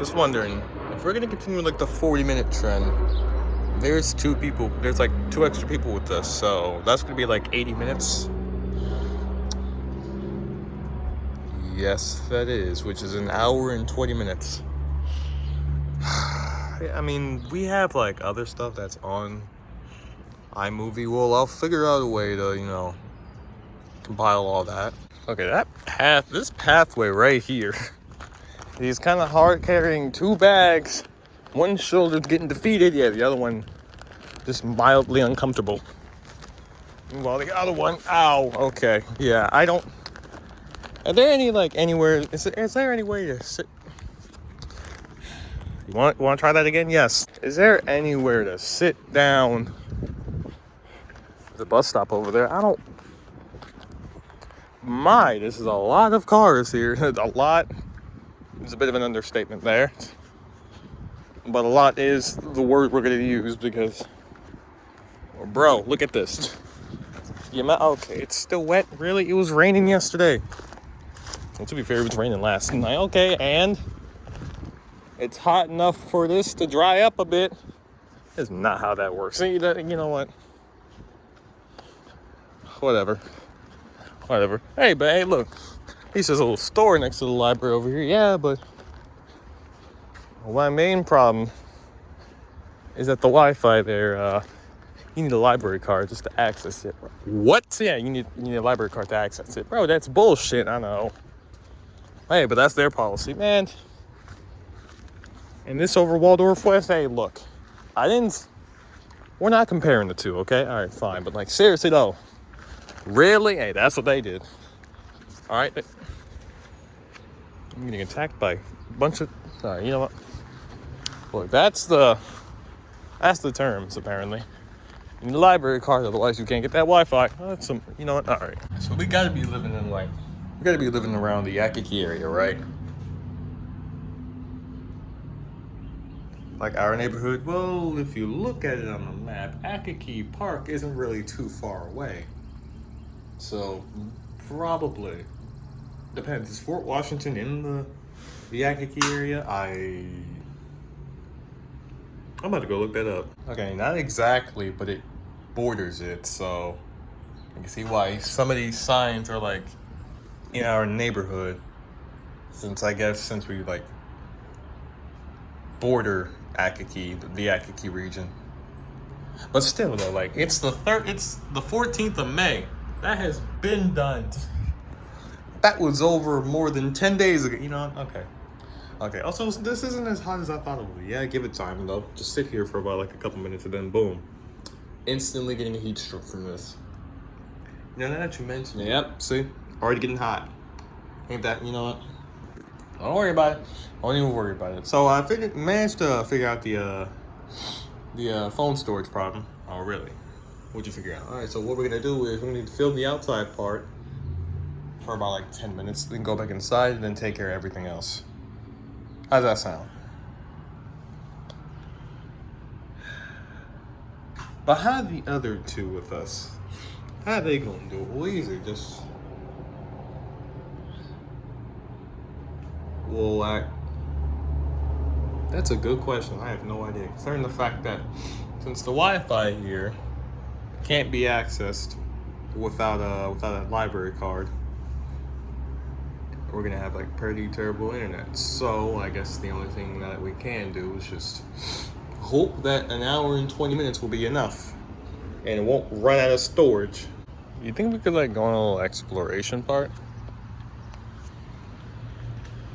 Just wondering, if we're gonna continue like the 40-minute trend, there's like two extra people with us, so that's gonna be like 80 minutes. Yes, that is, which is an hour and 20 minutes. I mean, we have like other stuff that's on iMovie. Well, I'll figure out a way to, compile all that. Okay, this pathway right here, he's kind of hard carrying 2 bags. One shoulder's getting defeated, yeah, the other one just mildly uncomfortable. Well, the other one, ow, okay, yeah, are there any, is there any way to sit? You want to try that again? Yes. Is there anywhere to sit down? The bus stop over there, this is a lot of cars here. A lot is a bit of an understatement there. But a lot is the word we're going to use because, bro, look at this. Okay, it's still wet. Really? It was raining yesterday. Well, to be fair, it was raining last night. Okay, and it's hot enough for this to dry up a bit. That's not how that works. You know what? Whatever. Hey, look. At least there's a little store next to the library over here. Yeah, but my main problem is that the Wi-Fi there, you need a library card just to access it. What? Yeah, you need a library card to access it. Bro, that's bullshit, I know. Hey, but that's their policy, man. And this over Waldorf West, hey, look. We're not comparing the two, okay? All right, fine. But, seriously, though. Really? Hey, that's what they did. All right. I'm getting attacked by a bunch of... All right, you know what? Look, that's the terms, apparently. You need a library card, otherwise you can't get that Wi-Fi. You know what? All right. So we gotta be living around the Yakiki area, right? Like our neighborhood. Well, if you look at it on the map, Akaki Park isn't really too far away. So probably depends. Is Fort Washington in the Yakiki area? I'm about to go look that up. Okay, not exactly, but it borders it, so you can see why some of these signs are in our neighborhood. Since we border Akaki, the Akaki region. But still though, it's the 14th of May. That has been done. That was over more than 10 days ago. You know, okay. Also, this isn't as hot as I thought it would be. Yeah, give it time though. Just sit here for about a couple minutes and then boom. Instantly getting a heat stroke from this. Now that you mention it, yep, see? Already getting hot. Ain't that, you know what? Don't worry about it. Don't even worry about it. So I managed to figure out the phone storage problem. Oh, really? What'd you figure out? All right, so what we're gonna do is we're gonna film the outside part for about 10 minutes, then go back inside and then take care of everything else. How's that sound? But how the other two with us? How they gonna do it? Well, easy, just... Well, that's a good question. I have no idea. Concerning the fact that since the Wi-Fi here can't be accessed without a library card, we're gonna have pretty terrible internet. So I guess the only thing that we can do is just hope that an hour and 20 minutes will be enough and it won't run out of storage. You think we could go on a little exploration part?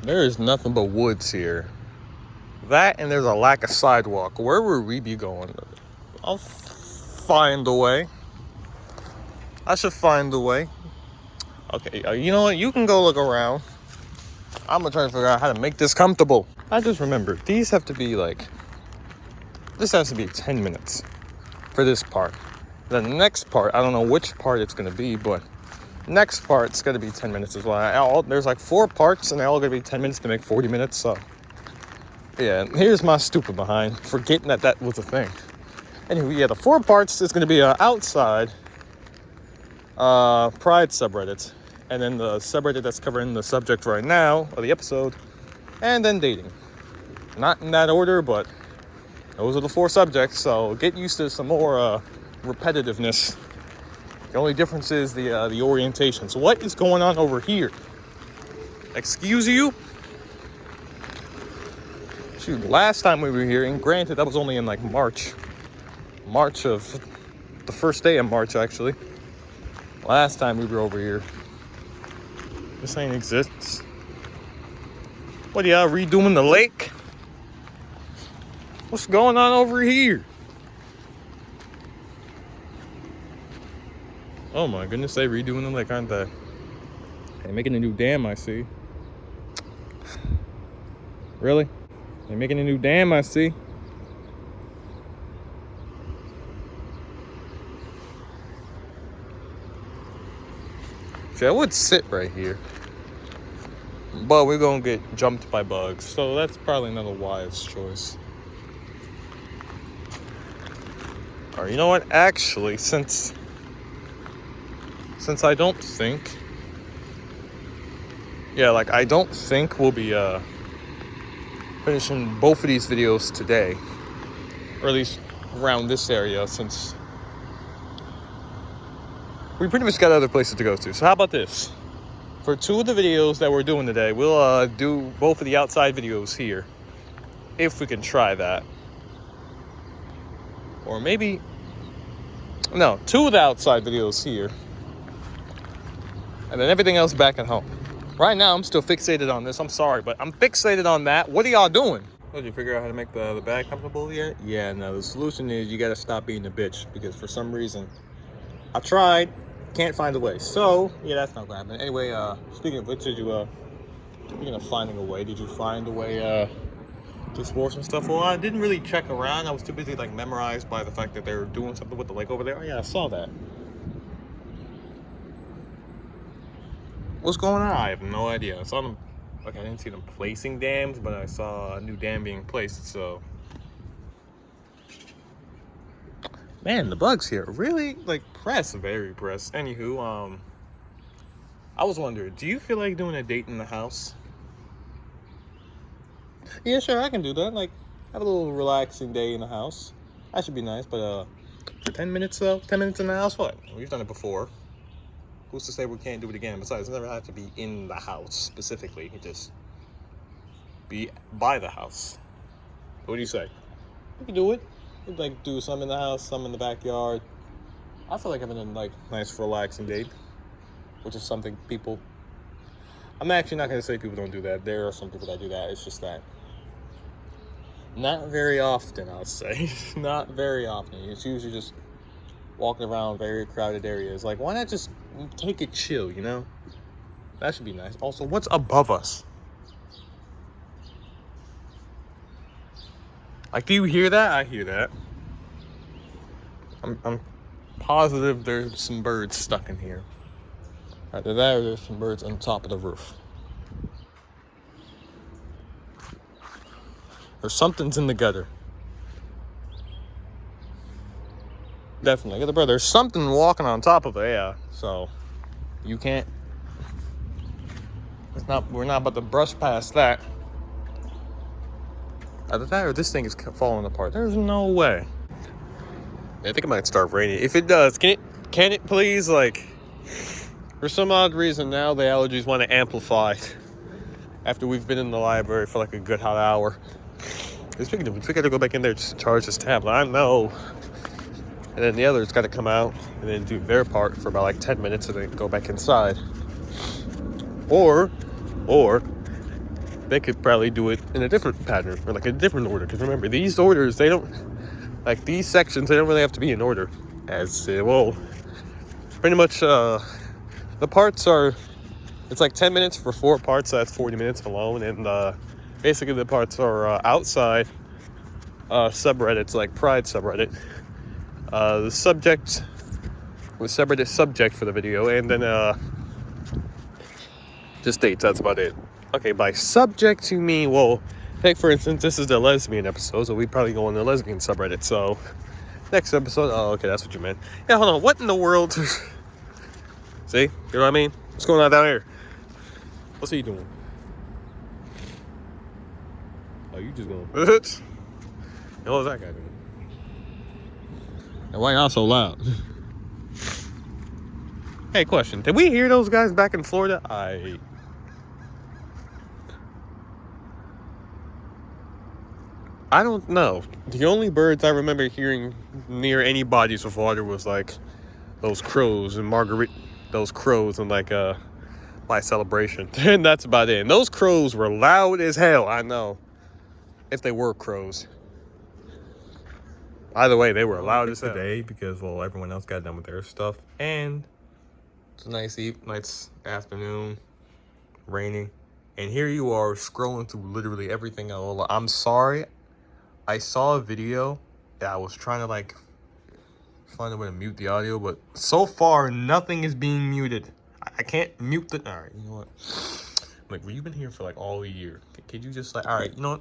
There is nothing but woods here. That and there's a lack of sidewalk. Where would we be going? I'll find a way. I should find a way. Okay, you know what? You can go look around. I'm gonna try to figure out how to make this comfortable. I just remembered, these have to be this has to be 10 minutes for this part. The next part, I don't know which part it's gonna be, but next part's gonna be 10 minutes as well. There's 4 parts and they're all gonna be 10 minutes to make 40 minutes, so. Yeah, here's my stupid behind, forgetting that was a thing. Anyway, yeah, the 4 parts is gonna be outside, Pride subreddit, and then the subreddit that's covering the subject right now, of the episode, and then dating. Not in that order, but those are the 4 subjects, so get used to some more repetitiveness. The only difference is the orientation. So what is going on over here? Excuse you? Shoot, last time we were here, and granted that was only in like March of the first day of March, actually. Last time we were over here. This ain't exists. What are y'all redoing the lake? What's going on over here? Oh my goodness, they redoing the lake, aren't they? They're making a new dam, I see. Really? They're making a new dam, I see. See, I would sit right here, but we're gonna get jumped by bugs, so that's probably not a wise choice. Or you know what? Actually, since I don't think, I don't think we'll be finishing both of these videos today, or at least around this area, since we pretty much got other places to go to. So how about this? For 2 of the videos that we're doing today, we'll do both of the outside videos here, if we can try that. Or maybe, no, 2 of the outside videos here, and then everything else back at home. Right now, I'm still fixated on this. I'm sorry, but I'm fixated on that. What are y'all doing? Did you figure out how to make the bag comfortable yet? Yeah, no, the solution is you gotta stop being a bitch, because for some reason, I tried, can't find a way. So, yeah, that's not gonna happen. Anyway, speaking of which, speaking of finding a way, did you find a way, to explore some stuff? Well, I didn't really check around. I was too busy, memorized by the fact that they were doing something with the lake over there. Oh, yeah, I saw that. What's going on? I have no idea. I saw them, I didn't see them placing dams, but I saw a new dam being placed, so. Man, the bugs here really, very pressed. Anywho, I was wondering, do you feel like doing a date in the house? Yeah, sure, I can do that. Have a little relaxing day in the house. That should be nice, but for 10 minutes though? 10 minutes in the house? What? We've done it before. Who's to say we can't do it again? Besides, it doesn't have to be in the house specifically. It just be by the house. What do you say? We can do it. We'd do some in the house, some in the backyard. I feel like having a nice relaxing date, which is something people. I'm actually not gonna say people don't do that. There are some people that do that. It's just that not very often, I'll say. Not very often. It's usually just walking around very crowded areas. Why not just take it chill, you know? That should be nice. Also, what's above us? Do you hear that? I hear that. I'm positive there's some birds stuck in here. Either that or there's some birds on top of the roof. Or something's in the gutter. Definitely. Bro, there's something walking on top of it, yeah. So, you can't. We're not about to brush past that. Either that or this thing is falling apart. There's no way. I think it might start raining. If it does, can it please, for some odd reason now the allergies want to amplify after we've been in the library for a good hot hour. Speaking of which, we got to go back in there just to charge this tablet. I know. And then the others got to come out and then do their part for about 10 minutes and then go back inside. Or they could probably do it in a different pattern or a different order. Because remember, these orders, they don't, these sections, they don't really have to be in order. Pretty much the parts are, it's 10 minutes for 4 parts, so that's 40 minutes alone. And basically the parts are outside subreddits, Pride subreddit. The subject was subreddit subject for the video, and then just dates, that's about it. Okay, by subject you mean, take for instance, this is the lesbian episode, so we probably go on the lesbian subreddit, so next episode, oh, okay, that's what you meant. Yeah, hold on, what in the world? See, you know what I mean? What's going on down here? What's he doing? Oh, you just going? What? What was that guy doing? And why y'all so loud? Hey, question. Did we hear those guys back in Florida? I don't know. The only birds I remember hearing near any bodies of water was like those crows and those crows and like my celebration. And that's about it. And those crows were loud as hell, I know. If they were crows. Either way, they were loud as hell. Today because, well, everyone else got done with their stuff. And it's a nice afternoon, raining. And here you are scrolling through literally everything. I'm sorry. I saw a video that I was trying to like find a way to mute the audio, but so far nothing is being muted. I can't mute the. All right, you know what? Like, well, you've been here for like all year. Could you just like, all right, you know what?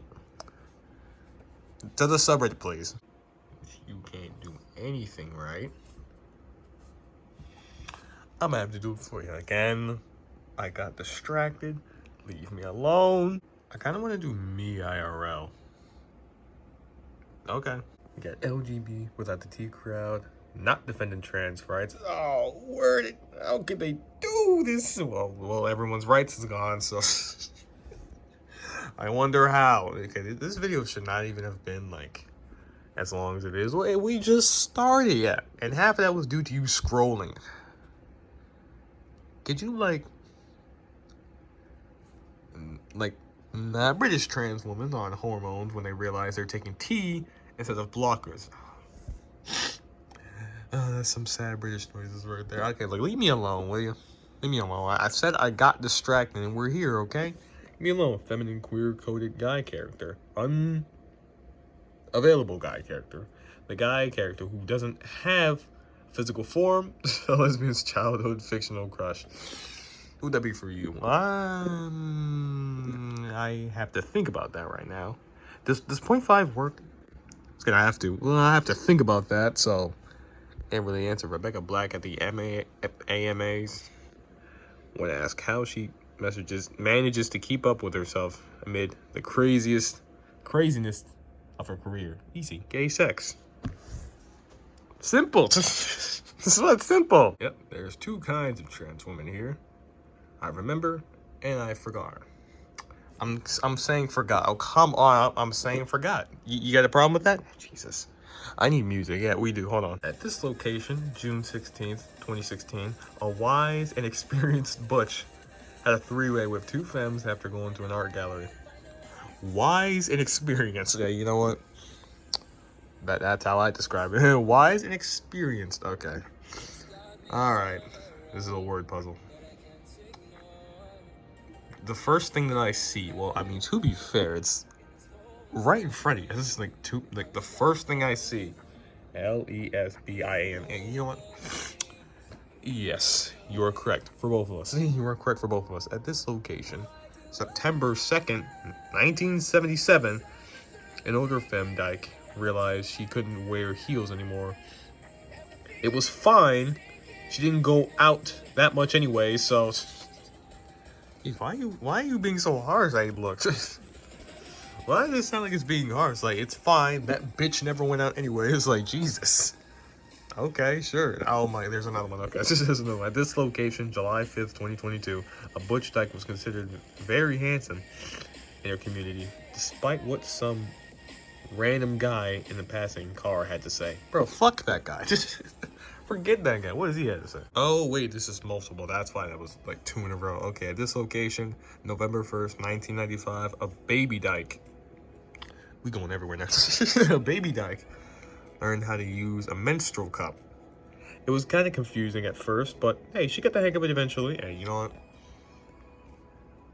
To the subreddit, please. You can't do anything right. I'm gonna have to do it for you again. I got distracted. Leave me alone. I kind of want to do me IRL. Okay. We got LGB without the T crowd. Not defending trans rights. Oh, word. How could they do this? Well, everyone's rights is gone, so I wonder how. Okay, this video should not even have been like as long as it is. Well, we just started yet, and half of that was due to you scrolling. Could you like British trans women on hormones when they realize they're taking T instead of blockers? Oh, that's some sad British noises right there. Okay, like, leave me alone, will you? Leave me alone. I said I got distracted and we're here, okay? Leave me alone. Feminine, queer-coded guy character. Unavailable guy character. The guy character who doesn't have physical form. A lesbian's childhood fictional crush. Who would that be for you? I have to think about that right now. Does 0.5 work? It's gonna have to. Well, I have to think about that, so can't really answer. Rebecca Black at the AMAs when asked how she manages to keep up with herself amid the craziness of her career. Easy. Gay sex. Simple. This is what's simple. Yep, there's two kinds of trans women here. I remember and I forgot. I'm saying forgot. Oh, come on. I'm saying forgot. You got a problem with that? Jesus. I need music. Yeah, we do. Hold on. At this location, June 16th, 2016, a wise and experienced butch had a three-way with two femmes after going to an art gallery. Wise and experienced. Yeah, you know what? That's how I describe it. Wise and experienced. Okay. All right. This is a word puzzle. The first thing that I see, well, I mean, to be fair, it's right in front of you. This is like the first thing I see. Lesbian. And you know what? Yes, you are correct for both of us. You are correct for both of us. At this location, September 2nd, 1977, an older femdyke realized she couldn't wear heels anymore. It was fine. She didn't go out that much anyway, so why are you being so harsh, Abe? Look. Why does it sound like it's being harsh? Like, it's fine. That bitch never went out anyway. It's like, Jesus. Okay, sure. Oh my, there's another one. Okay, there's another one. At this location, July 5th, 2022, a butch dyke was considered very handsome in her community, despite what some random guy in the passing car had to say. Bro, fuck that guy. Just forget that guy. What does he have to say? Oh, wait, this is multiple. That's why that was like 2 in a row. Okay, at this location, November 1st, 1995, a baby dyke. We going everywhere now. A baby dyke learned how to use a menstrual cup. It was kind of confusing at first, but hey, she got the hang of it eventually. Hey, you know what?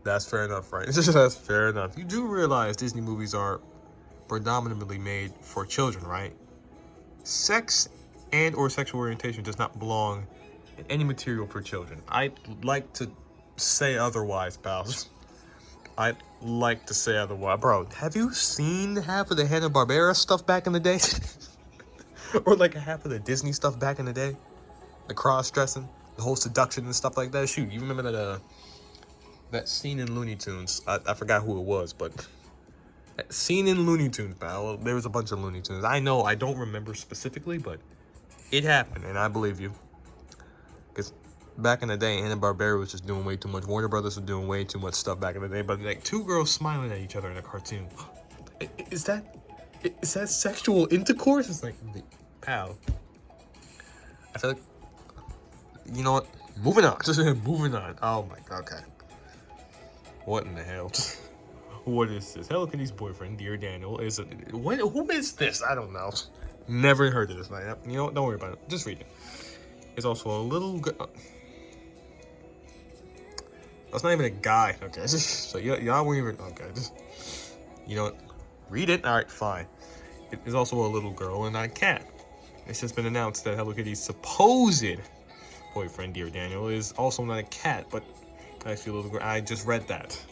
That's fair enough, right? That's fair enough. You do realize Disney movies are predominantly made for children, right? Sex and or sexual orientation does not belong in any material for children. I'd like to say otherwise, pals. I'd like to say otherwise. Bro, have you seen half of the Hanna-Barbera stuff back in the day? Or like half of the Disney stuff back in the day? The cross-dressing, the whole seduction and stuff like that? Shoot, you remember that scene in Looney Tunes? I forgot who it was, but Seen in Looney Tunes, pal. There was a bunch of Looney Tunes. I know, I don't remember specifically, but it happened, and I believe you. Because back in the day, Hanna-Barbera was just doing way too much. Warner Brothers was doing way too much stuff back in the day. But like two girls smiling at each other in a cartoon. Is that sexual intercourse? It's like, pal. I feel like, you know what? Moving on. Moving on. Oh my god. Okay. What in the hell? What is this? Hello Kitty's boyfriend, Dear Daniel, is a... What? Who is this? I don't know. Never heard of this man. You know what? Don't worry about it. Just read it. It's also a little... That's not even a guy. Okay. So y'all won't even... Okay. Just... You know what? Read it. Alright, fine. It is also a little girl and not a cat. It's just been announced that Hello Kitty's supposed boyfriend, Dear Daniel, is also not a cat, but actually a little girl. I just read that.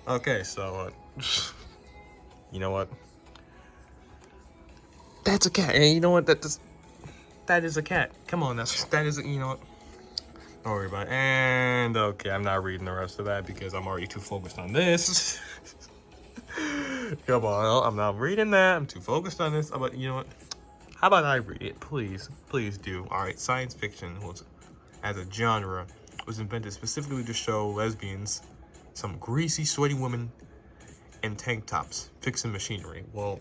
Okay, so, you know what? That's a cat. And you know what? That is a cat. Come on, that is, you know what? Don't worry about it. And, okay, I'm not reading the rest of that because I'm already too focused on this. Come on, I'm not reading that. I'm too focused on this. But you know what? How about I read it? Please do. All right, science fiction was, as a genre, was invented specifically to show lesbians, some greasy, sweaty women in tank tops fixing machinery. Well,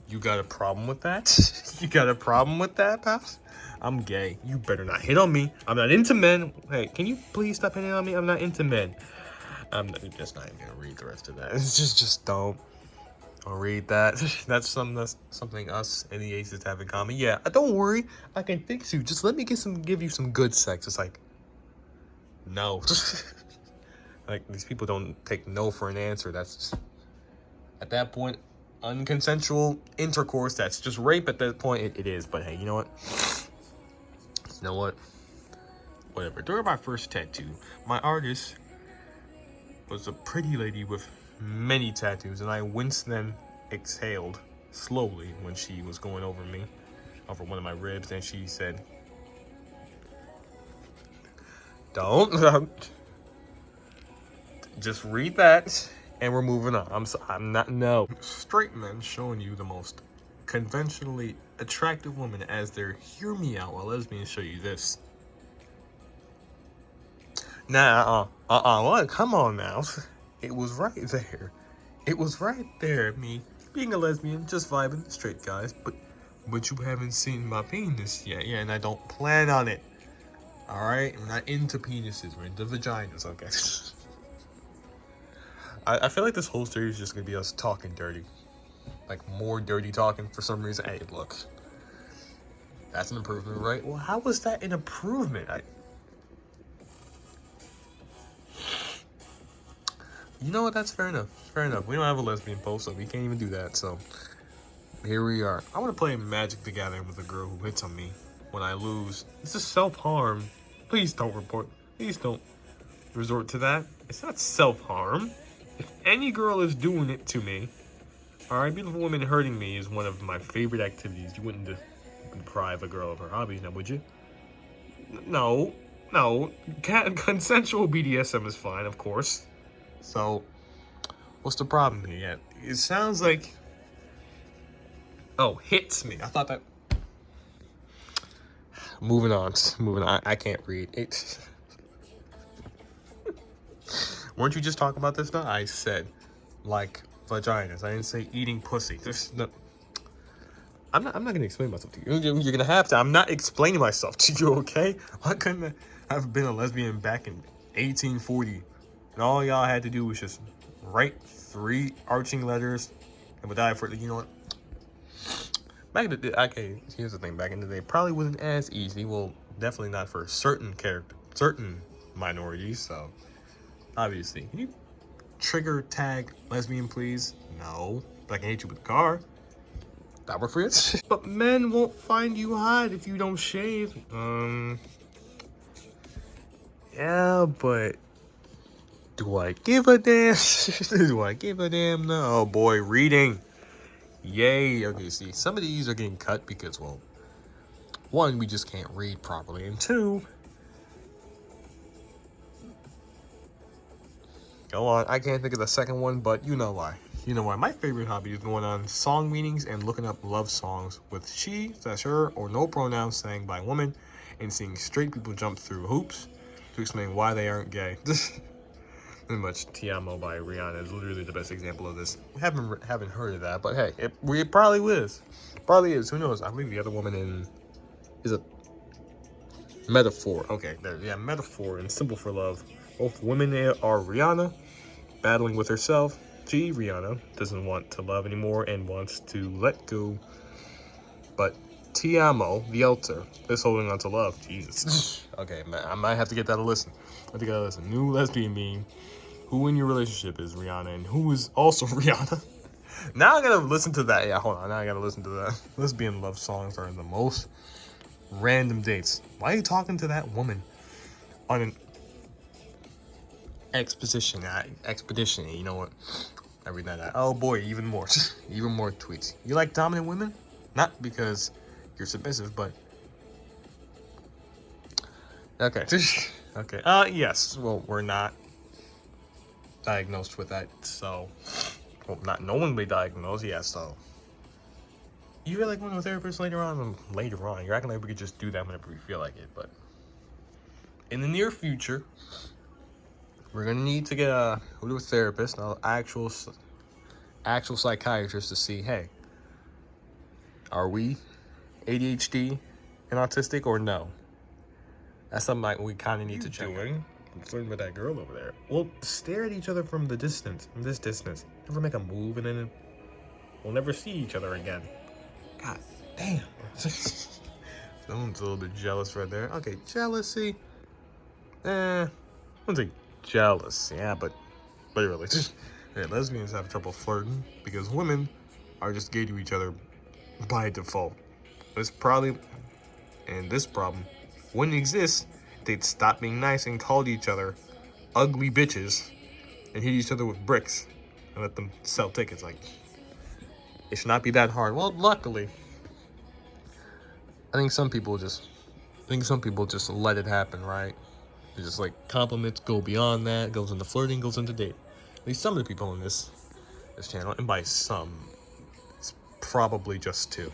you got a problem with that? You got a problem with that, Pops? I'm gay. You better not hit on me. I'm not into men. Hey, can you please stop hitting on me? I'm not into men. I'm just not even gonna read the rest of that. It's just don't read that. That's something us and the aces have in common. Yeah, don't worry. I can fix you. Just let me give you some good sex. It's like, no. Like, these people don't take no for an answer. That's just, at that point, unconsensual intercourse. That's just rape at that point. It is. But hey, you know what? You know what? Whatever. During my first tattoo, my artist was a pretty lady with many tattoos, and I winced then exhaled slowly when she was going over me, over one of my ribs, and she said, don't. Just read that, and we're moving on. I'm not, no. Straight men showing you the most conventionally attractive woman as their hear me out while lesbians show you this. Nah, what? Come on now. It was right there. It was right there. Me being a lesbian, just vibing, straight guys, but you haven't seen my penis yet. Yeah, and I don't plan on it. All right, we're not into penises. We're into vaginas. Okay. I feel like this whole series is just gonna be us talking dirty, like more dirty talking for some reason. Hey, look, that's an improvement, right? Well, how was that an improvement? You know what? That's fair enough. Fair enough. We don't have a lesbian post, so we can't even do that. So here we are. I want to play Magic the Gathering with a girl who hits on me when I lose. This is self-harm. Please don't report. Please don't resort to that. It's not self-harm. If any girl is doing it to me, all right, beautiful women hurting me is one of my favorite activities. You wouldn't deprive a girl of her hobby, now would you? No. Consensual BDSM is fine, of course. So, what's the problem here? Yeah, it sounds like... Oh, hits me. I thought that... Moving on. I can't read. Weren't you just talking about this now? I said, like, vaginas. I didn't say eating pussy. There's no... I'm not gonna explain myself to you. You're gonna have to. I'm not explaining myself to you, okay? I couldn't have been a lesbian back in 1840. And all y'all had to do was just write 3 arching letters and would die for it. You know what? Back in the day, okay, here's the thing. Back in the day, probably wasn't as easy. Well, definitely not for certain minorities. So, obviously, can you trigger tag lesbian, please? No, but I can hit you with a car. That work for you? But men won't find you hot if you don't shave. Yeah, but do I give a damn? Do I give a damn? No, boy, reading. Yay. Okay, see, some of these are getting cut because, well, 1, we just can't read properly, and 2, Go on. I can't think of the second one, but you know why. You know why. My favorite hobby is going on song meetings and looking up love songs with she, that's her, or no pronouns sang by women, and seeing straight people jump through hoops to explain why they aren't gay. Pretty much Ti Amo by Rihanna is literally the best example of this. Haven't heard of that, but hey, it probably is. Probably is. Who knows? I believe the other woman in is a Metaphor. Okay, there. Yeah, Metaphor and Symbol for Love. Both women are Rihanna, battling with herself. She, Rihanna, doesn't want to love anymore and wants to let go. But Ti Amo, the altar, is holding on to love. Jesus. Okay, man, I might have to get that a listen. I think I gotta listen. New lesbian meme. Who in your relationship is Rihanna and who is also Rihanna? Now I gotta listen to that. Yeah, hold on. Now I gotta listen to that. Lesbian love songs are the most random dates. Why are you talking to that woman on an expedition? You know what? I read that out. Oh boy, even more. Even more tweets. You like dominant women? Not because you're submissive, but okay. Okay. Yes. Well, we're not diagnosed with that, so not knowingly diagnosed. Yeah, so you feel like going to a therapist later on? Later on, you're acting like we could just do that whenever we feel like it, but in the near future, we're gonna need to get a therapist, an actual psychiatrist to see, hey, are we ADHD and autistic or no? That's something like we kind of need to check. I'm flirting with that girl over there. We'll stare at each other from this distance. Never make a move, and then we'll never see each other again. God damn. Someone's a little bit jealous right there. Okay, jealousy. I don't think jealous. Yeah, but really, yeah, lesbians have trouble flirting because women are just gay to each other by default. This problem wouldn't exist. They'd stop being nice and call each other ugly bitches and hit each other with bricks and let them sell tickets. Like, it should not be that hard. Well, luckily, I think some people just let it happen, right? It's just like compliments go beyond that, goes into flirting, goes into dating. At least some of the people on this channel, and by some, it's probably just two.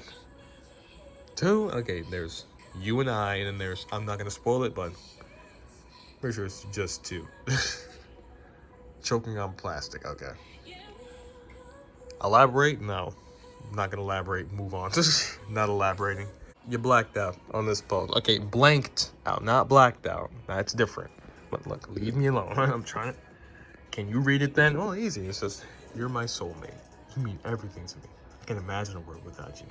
Two? Okay, there's you and I, and then there's, I'm not gonna spoil it, but pretty sure it's just two. Choking on plastic, okay. Elaborate? No. I'm not gonna elaborate, move on. Not elaborating. You blacked out on this post. Okay, blanked out, not blacked out. That's different. But look, leave me alone. I'm trying to. Can you read it then? Oh, easy. It says, you're my soulmate. You mean everything to me. I can't imagine a world without you.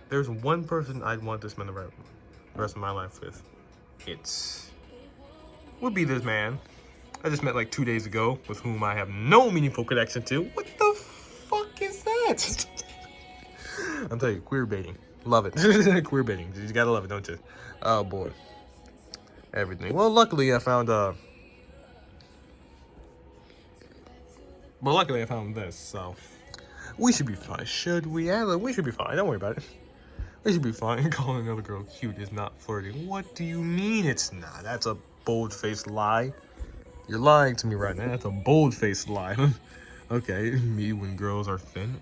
There's one person I'd want to spend the rest of my life with. Would be this man I just met like 2 days ago, with whom I have no meaningful connection to. What the fuck is that? I'm telling you, queer baiting. Love it. Queer baiting. You gotta love it, don't you? Oh boy. Everything. Well, luckily I found this, so we should be fine. Should we? Yeah, we should be fine. Don't worry about it. We should be fine. Calling another girl cute is not flirting. What do you mean it's not? That's a bold-faced lie. You're lying to me right now. That's a bold-faced lie. Okay, me when girls are thin.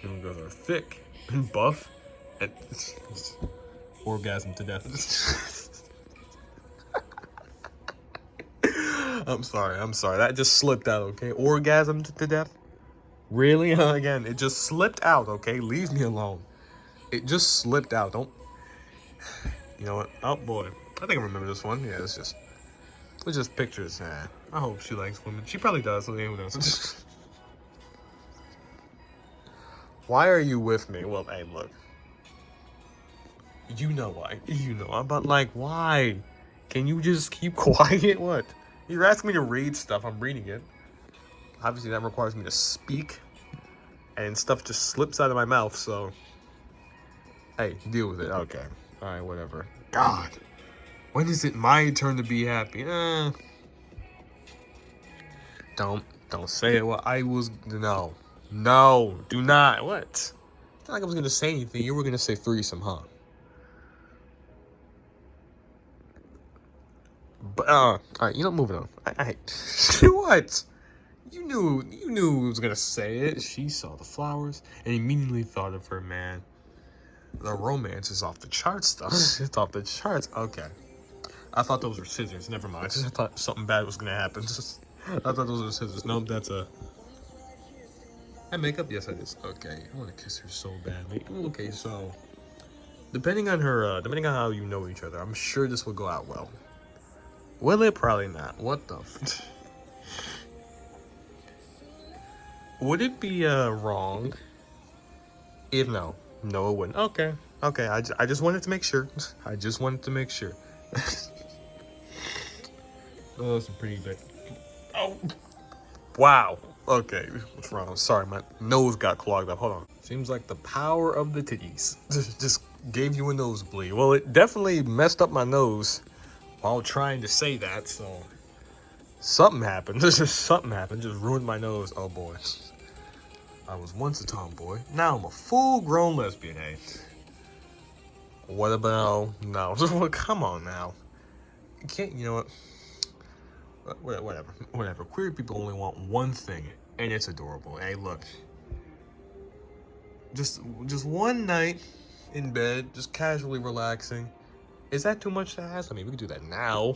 When girls are thick and buff. And orgasm to death. I'm sorry. That just slipped out, okay? Orgasm to death? Really? Again, it just slipped out, okay? Leave me alone. It just slipped out. Don't. You know what? Oh, boy. I think I remember this one. Yeah, it's just pictures. I hope she likes women. She probably does. Who knows? Why are you with me? Well, hey, look. You know why. But, like, why? Can you just keep quiet? What? You're asking me to read stuff. I'm reading it. Obviously, that requires me to speak. And stuff just slips out of my mouth, so... Hey, deal with it. Okay. Alright, whatever. God. When is it my turn to be happy? Don't say it. Well, I was... No. No. Do not. What? It's not like I was going to say anything. You were going to say threesome, huh? But, alright, moving on. What? you knew who was gonna say it. She saw the flowers and immediately thought of her man. The romance is off the charts, though. It's off the charts. Okay. I thought those were scissors. Never mind. I thought something bad was gonna happen. I thought those were scissors. Nope, that's a. And makeup? Yes, it is. Okay. I want to kiss her so badly. Okay, so depending on depending on how you know each other, I'm sure this will go out well. Will it? Probably not. What the? Would it be wrong if no? No, it wouldn't. Okay. Okay. I just wanted to make sure. I just wanted to make sure. Oh, that's a pretty big. Oh. Wow. Okay. What's wrong? Sorry, my nose got clogged up. Hold on. Seems like the power of the titties just gave you a nosebleed. Well, it definitely messed up my nose while trying to say that, so something happened. Something happened. Just ruined my nose. Oh boy. I was once a tomboy. Now I'm a full-grown lesbian, hey. What about no? Come on now. You can't. You know what? Whatever. Queer people only want one thing, and it's adorable. Hey, look. Just one night in bed, just casually relaxing. Is that too much to ask? I mean, we can do that now.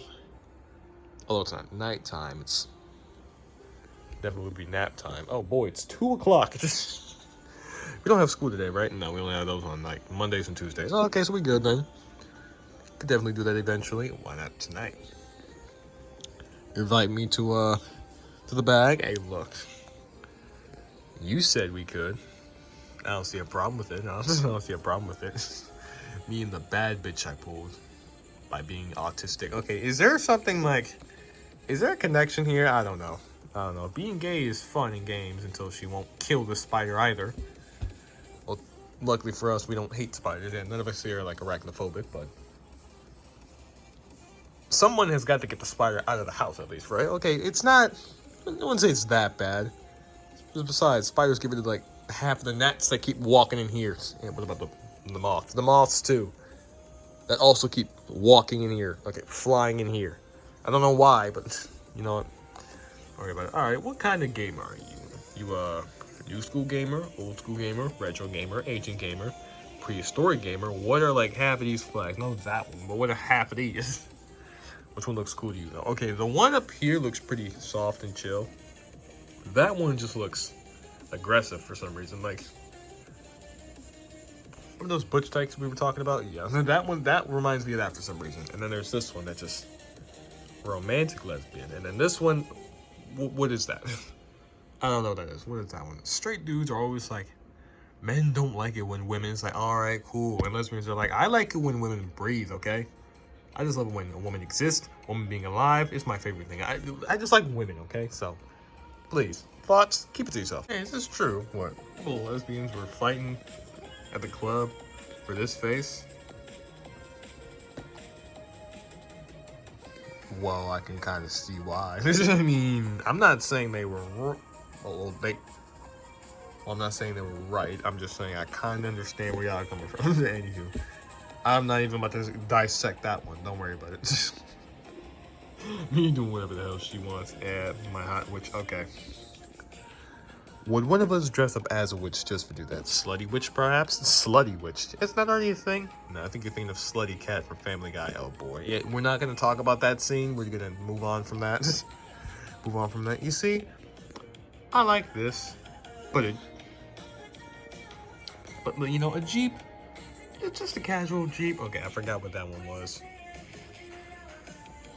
Although it's not nighttime, it's definitely would be nap time. Oh boy, it's 2 o'clock. We don't have school today, right? No, we only have those on like Mondays and Tuesdays. Oh, okay, so we good then. Could definitely do that eventually. Why not tonight? Invite me to the bag. Hey, look. You said we could. I don't see a problem with it. I don't see a problem with it. Me and the bad bitch I pulled by being autistic. Okay, is there something like... Is there a connection here? I don't know. Being gay is fun in games until she won't kill the spider either. Well, luckily for us, we don't hate spiders, and none of us here are like arachnophobic, but someone has got to get the spider out of the house at least, right? Okay, it's not... I wouldn't say it's that bad. Besides, spiders get rid of like half of the gnats that keep walking in here. Yeah, what about the moths? The moths too. That also keep walking in here. Okay, flying in here. I don't know why, but you know what? Don't worry about it. Alright, what kind of gamer are you? You new school gamer, old school gamer, retro gamer, ancient gamer, prehistoric gamer? What are like half of these flags? No, that one, but what are half of these? Which one looks cool to you though? Okay, the one up here looks pretty soft and chill. That one just looks aggressive for some reason. Like, what are those butch tykes we were talking about? Yeah, that reminds me of that for some reason. And then there's this one that just romantic lesbian. And then this one, what is that? I don't know what that is. What is that one? Straight dudes are always like, men don't like it when women's like, all right, cool. And lesbians are like, I like it when women breathe, okay? I just love it when a woman exists. Woman being alive is my favorite thing. I just like women, okay? So, please, thoughts, keep it to yourself. Hey, is this true? What? Little lesbians were fighting at the club for this face? Well, I can kind of see why. I mean, I'm not saying they were I'm not saying they were right. I'm just saying I kind of understand where y'all are coming from. Anywho, I'm not even about to dissect that one. Don't worry about it. Me doing whatever the hell she wants at my hot witch. Okay. Would one of us dress up as a witch just to do that? Slutty witch, perhaps? Slutty witch. Is that already a thing? No, I think you're thinking of Slutty Cat from Family Guy. Oh boy. Yeah, we're not going to talk about that scene. We're going to move on from that. Move on from that. You see, I like this, but you know, a Jeep, it's just a casual Jeep. Okay, I forgot what that one was.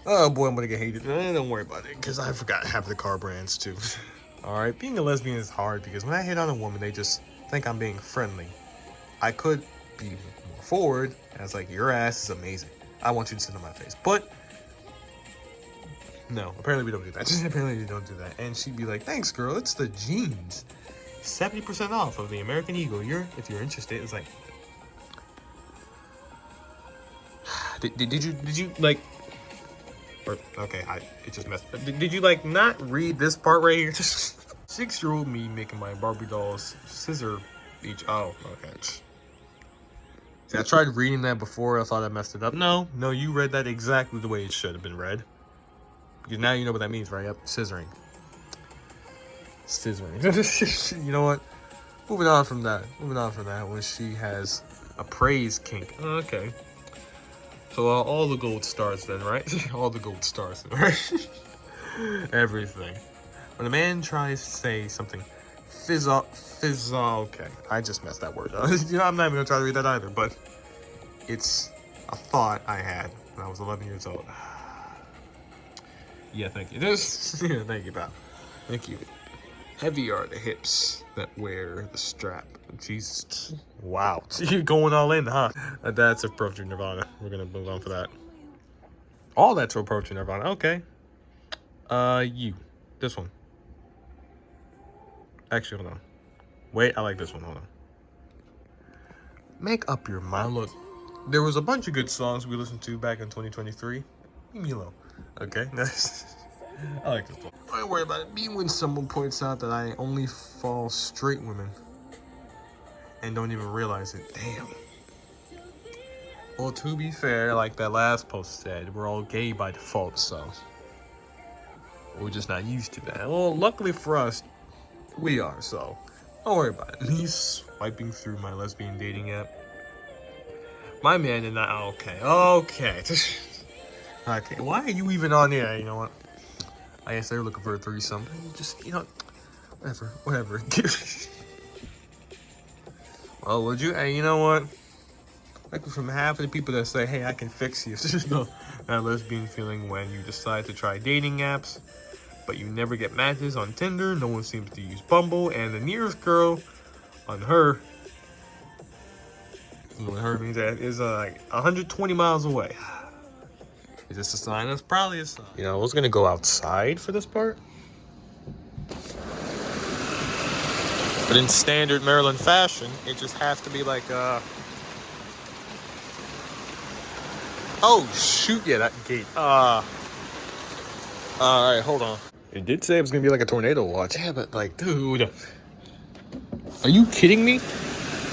Oh boy, I'm gonna get hated. Don't worry about it, because I forgot half the car brands too. Alright, being a lesbian is hard because when I hit on a woman, they just think I'm being friendly. I could be more forward, and it's like, your ass is amazing. I want you to sit on my face. But, no, apparently we don't do that. Apparently we don't do that. And she'd be like, thanks girl, it's the jeans. 70% off of the American Eagle. If you're interested, it's like... Did you like... Or, okay, it just messed up. Did you like not read this part right here? 6-year-old me making my Barbie dolls scissor each. Oh, okay. See, I tried reading that before. I thought I messed it up. No, you read that exactly the way it should have been read. Because now you know what that means, right? Yep, scissoring. scissoring. You know what? Moving on from that. When she has a praise kink. Oh, okay. So all the gold stars then, right? All the gold stars, right? Everything. When a man tries to say something okay. I just messed that word up. You know, I'm not even gonna try to read that either, but it's a thought I had when I was 11 years old. Yeah, thank you. Yeah, thank you, pal. Thank you. Heavy are the hips that wear the strap. Jesus. Wow. You're going all in, huh? That's approaching Nirvana. We're gonna move on for that. All that's approaching Nirvana. Okay. You. This one. Actually, hold on. Wait, I like this one. Hold on. Make up your mind. Look, there was a bunch of good songs we listened to back in 2023. Leave me alone. Okay? I like this one. Don't worry about it. Me when someone points out that I only fall straight women and don't even realize it. Damn. Well, to be fair, like that last post said, we're all gay by default, so we're just not used to that. Well, luckily for us, we are, so don't worry about it. He's swiping through my lesbian dating app. My man did not. Okay. Okay. Why are you even on there? You know what? I guess they're looking for a threesome. Just, you know, whatever. Well, would you? Hey, you know what? Like from half of the people that say, "Hey, I can fix you," there's no that lesbian feeling when you decide to try dating apps, but you never get matches on Tinder. No one seems to use Bumble, and the nearest girl on her means that is like 120 miles away. Is this a sign? That's probably a sign. You know, I was gonna go outside for this part, but in standard Maryland fashion, it just has to be like oh shoot! Yeah, that gate. All right, hold on. It did say it was gonna be like a tornado watch. Yeah, but like, dude, are you kidding me?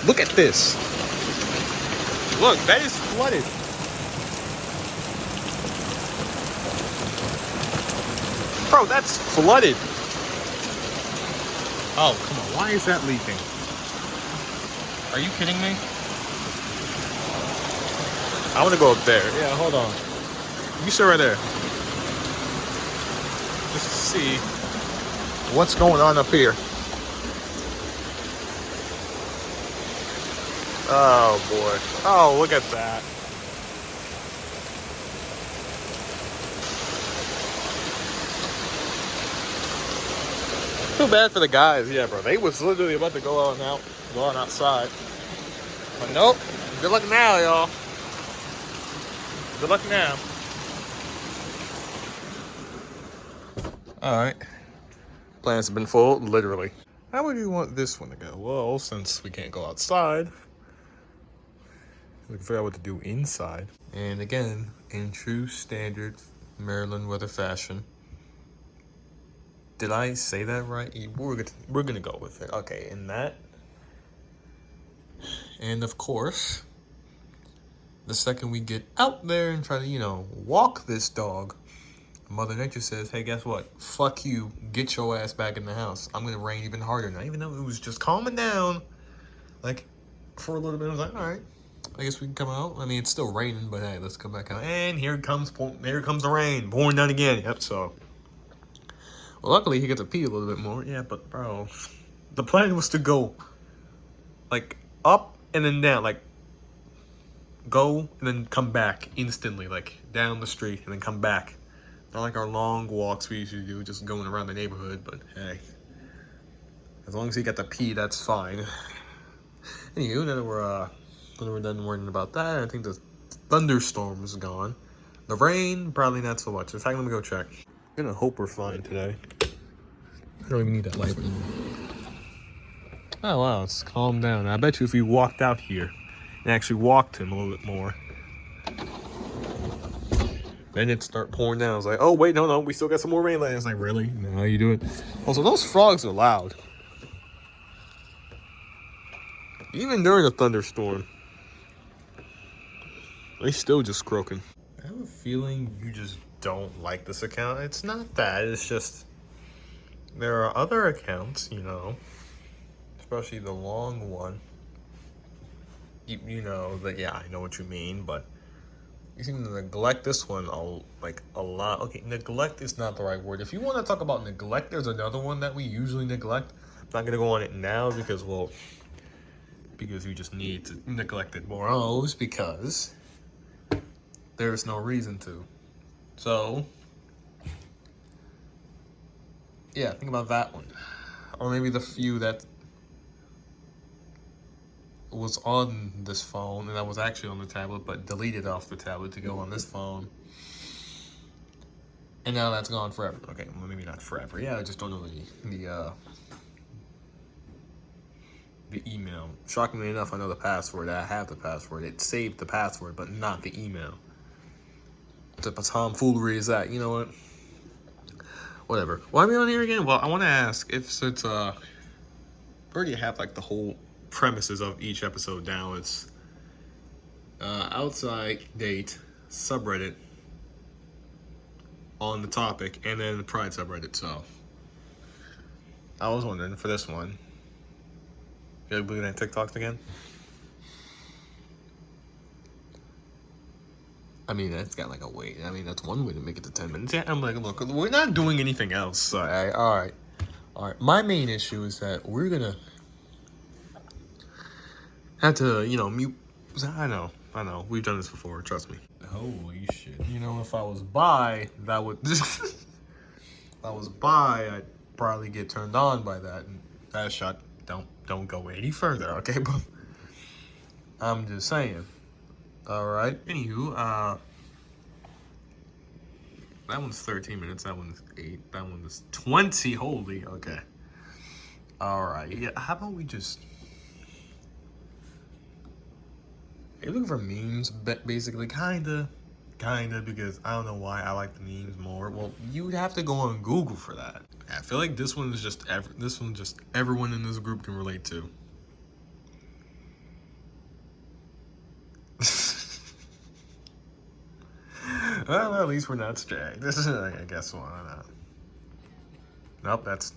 Look at this. Look, that is flooded. Bro, that's flooded. Oh, come on. Why is that leaking? Are you kidding me? I want to go up there. Yeah, hold on. You sit right there. Just to see what's going on up here. Oh, boy. Oh, look at that. Too bad for the guys. Yeah, bro. They was literally about to go on outside. But nope. Good luck now, y'all. Good luck now. Alright. Plans have been full, literally. How would you want this one to go? Well, since we can't go outside, we can figure out what to do inside. And again, in true standard Maryland weather fashion. Did I say that right? We're gonna go with it. Okay, in that. And of course, the second we get out there and try to, you know, walk this dog, Mother Nature says, hey, guess what? Fuck you. Get your ass back in the house. I'm going to rain even harder now. Even though it was just calming down, like, for a little bit, I was like, all right, I guess we can come out. I mean, it's still raining, but hey, let's come back out. And here comes the rain. Pouring down again. Yep, so. Well, luckily, he got to pee a little bit more. Yeah, but, bro, the plan was to go, like, up and then down. Like, go and then come back instantly. Like, down the street and then come back. Not like our long walks we usually do, just going around the neighborhood, but hey. As long as he got to pee, that's fine. Anywho, now that we're done worrying about that, I think the thunderstorm is gone. The rain, probably not so much. In fact, let me go check. I'm gonna hope we're fine today. I don't even need that light anymore. Oh wow, it's calmed down. I bet you if we walked out here and actually walked him a little bit more, then it'd start pouring down. I was like, oh, wait, no, we still got some more rain left. I was like, really? No, how you do it? Also, those frogs are loud. Even during a thunderstorm, they still just croaking. I have a feeling you just don't like this account. It's not that. It's just, There are other accounts, you know, especially the long one. You know that, yeah, I know what you mean, but you seem to neglect this one a lot. Okay, neglect is not the right word. If you want to talk about neglect, there's another one that we usually neglect. I'm not gonna go on it now because, well, because you just need to neglect it more else because there's no reason to. So, yeah, think about that one. Or maybe the few that was on this phone and that was actually on the tablet but deleted off the tablet to go on this phone. And now that's gone forever. Okay, well, maybe not forever. Yeah, I just don't know the email. Shockingly enough, I know the password. I have the password. It saved the password, but not the email. What type of tomfoolery is that? You know what? Whatever. Why are we on here again? Well, I want to ask if since we already have like the whole premises of each episode down. It's outside date subreddit on the topic, and then the Pride subreddit. So I was wondering for this one, you looking at TikToks again? I mean, that's got like a wait. I mean, that's one way to make it to 10 minutes. Yeah, I'm like, look, we're not doing anything else. So, all right. My main issue is that we're gonna have to, you know, mute. I know. We've done this before. Trust me. Holy shit! You know, if I was bi, that would. If I was bi, I'd probably get turned on by that. And that shot. Don't go any further, okay? But I'm just saying. All right. Anywho, that one's 13 minutes. That one's 8. That one is 20. Holy. Okay. All right. Yeah. How about we just? Are you looking for memes? Basically, kinda, because I don't know why I like the memes more. Well, you'd have to go on Google for that. I feel like this one is just everyone in this group can relate to. Well, at least we're not straight. This is, I guess, one. Nope, that's.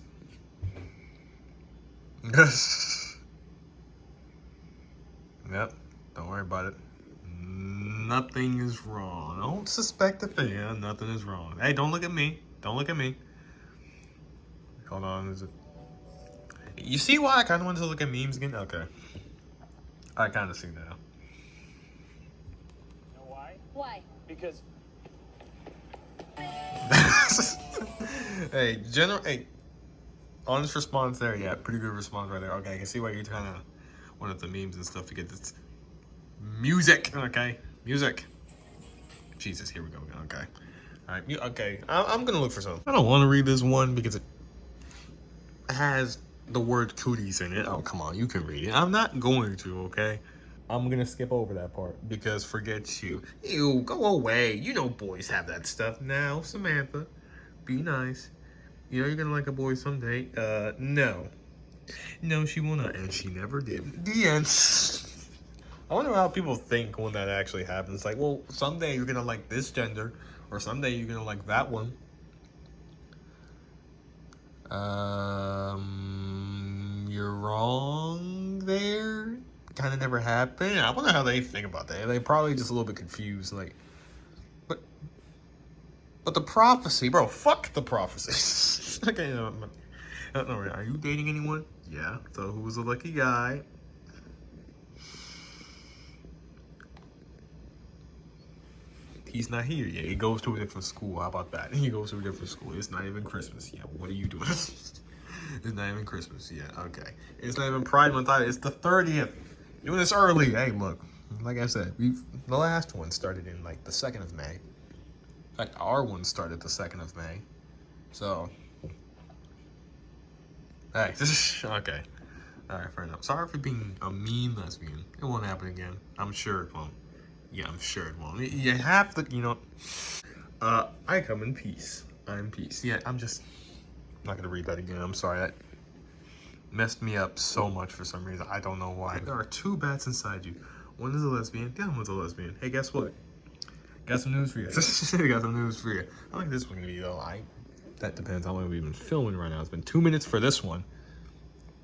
Yep, don't worry about it. Nothing is wrong. Don't suspect a thing. Nothing is wrong. Hey, don't look at me. Don't look at me. Hold on. Is it? You see why I kind of wanted to look at memes again? Okay. I kind of see now. You know why? Why? Because. Hey, honest response there. Yeah, pretty good response right there. Okay, I can see why you kind of wanted the memes and stuff to get this music. Okay, music. Jesus, here we go again. Okay, all right. Okay, I'm gonna look for some. I don't want to read this one because it has the word cooties in it. Oh, come on, you can read it. I'm not going to. Okay. I'm gonna skip over that part because forget you. Ew, go away. You know boys have that stuff now. Samantha, be nice. You know you're gonna like a boy someday. No. No, she will not. And she never did. The end. I wonder how people think when that actually happens. Like, well, someday you're gonna like this gender, or someday you're gonna like that one. You're wrong there. Kind of never happened. I wonder how they think about that. They probably just a little bit confused. Like, but the prophecy, bro. Fuck the prophecy. Okay, no, are you dating anyone? Yeah. So who's the lucky guy? He's not here yet. He goes to a different school. How about that? He goes to a different school. It's not even Christmas yet. What are you doing? It's not even Christmas yet. Okay. It's not even Pride Month either. It's the 30th. Doing this early. Hey, look. Like I said, the last one started in like the 2nd of May. In fact, our one started the 2nd of May. So, hey, okay. All right, fair enough. Sorry for being a mean lesbian. It won't happen again. I'm sure it won't. Yeah, I'm sure it won't. You have to, you know. I come in peace. I'm peace. Yeah, I'm not gonna read that again. I'm sorry. That messed me up so much for some reason. I don't know why. There are 2 bats inside you. One is a lesbian. The other one's a lesbian. Hey, guess what? Got some news for you. Got some news for you. I like this one gonna be though. That depends how long we've been filming right now. It's been 2 minutes for this one.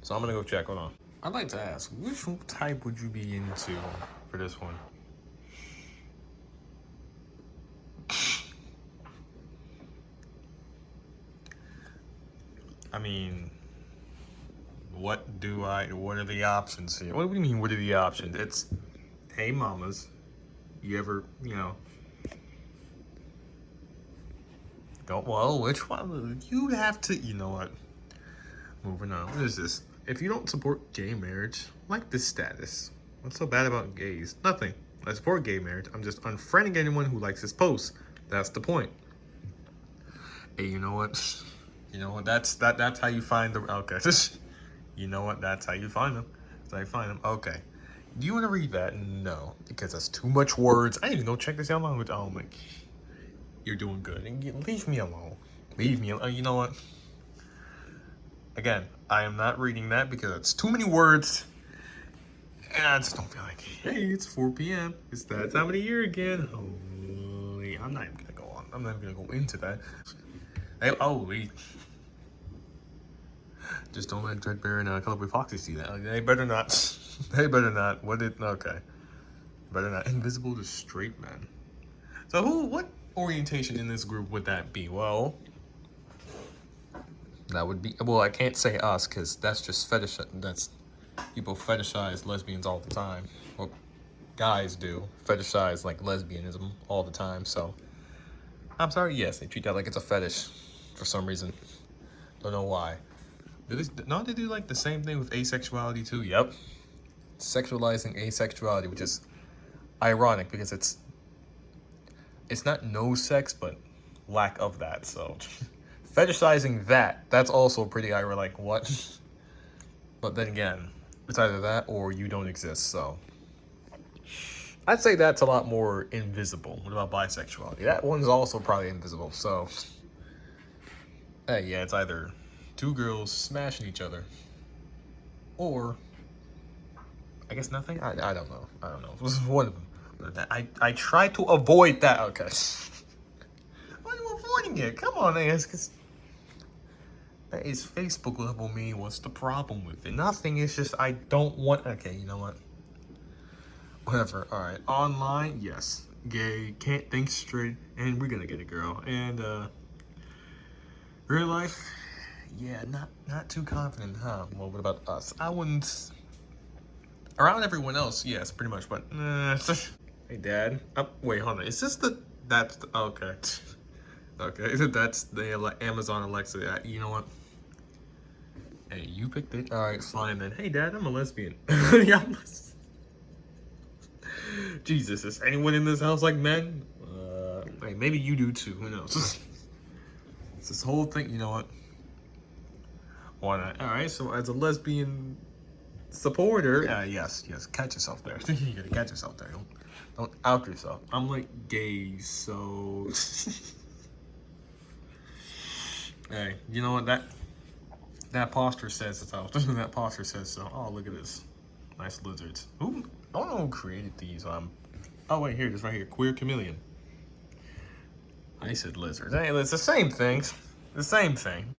So I'm gonna go check. Hold on. I'd like to ask, which type would you be into for this one? I mean, what are the options here? What do you mean, what are the options? It's, hey mamas, you ever, well, which one? You have to, you know what? Moving on. What is this? If you don't support gay marriage, like this status. What's so bad about gays? Nothing. I support gay marriage. I'm just unfriending anyone who likes this post. That's the point. Hey, you know what? You know what? That's how you find the. Okay. You know what? That's how you find them. That's how you find them. Okay. Do you want to read that? No, because that's too much words. I need to go check this out language. Oh my. You're doing good. Leave me alone. Leave me alone. You know what? Again, I am not reading that because it's too many words. And I just don't feel like, hey, it's 4 p.m. It's that time of the year again. Holy, I'm not even gonna go on. I'm not even gonna go into that. Hey, holy. Just don't let Dreadbear and Colorway Foxy see that. Like, they better not. They better not. Okay. Better not. Invisible to straight men. So what orientation in this group would that be? Well, that would be, well, I can't say us because that's just fetish. That's, people fetishize lesbians all the time. Well, guys do fetishize like lesbianism all the time. So I'm sorry. Yes, they treat that like it's a fetish for some reason. Don't know why. Don't they do like the same thing with asexuality too? Yep. Sexualizing asexuality, which is ironic because it's not no sex, but lack of that. So fetishizing that's also pretty ironic. Like, what? But then again, it's either that or you don't exist. So I'd say that's a lot more invisible. What about bisexuality? That one's also probably invisible. So hey, yeah, it's either two girls smashing each other, or I guess nothing. I don't know. It was one of them. I try to avoid that. Okay. Why are you avoiding it? Come on, because that is Facebook level me. What's the problem with it? Nothing. It's just I don't want. Okay, you know what? Whatever. All right. Online, yes. Gay, can't think straight, and we're gonna get a girl. And real life, yeah, not too confident, huh? Well, what about us? I wouldn't. Around everyone else, yes, pretty much. But hey, Dad. Wait, hold on. Is this that's the, okay? Okay, that's the Amazon Alexa. You know what? Hey, you picked it. All right, fine then. Hey, Dad, I'm a lesbian. Yeah. Jesus, is anyone in this house like men? Hey, maybe you do too. Who knows? It's this whole thing. You know what? Why not? All right. So as a lesbian supporter, yes, catch yourself there. You gotta catch yourself there. Don't out yourself. I'm like gay, so. Hey, you know what? That posture says so. That posture says so. Oh, look at this. Nice lizards. Who? I don't know who created these. Oh wait, here it is right here. Queer chameleon. I said lizards. Hey, it's the same thing. The same thing.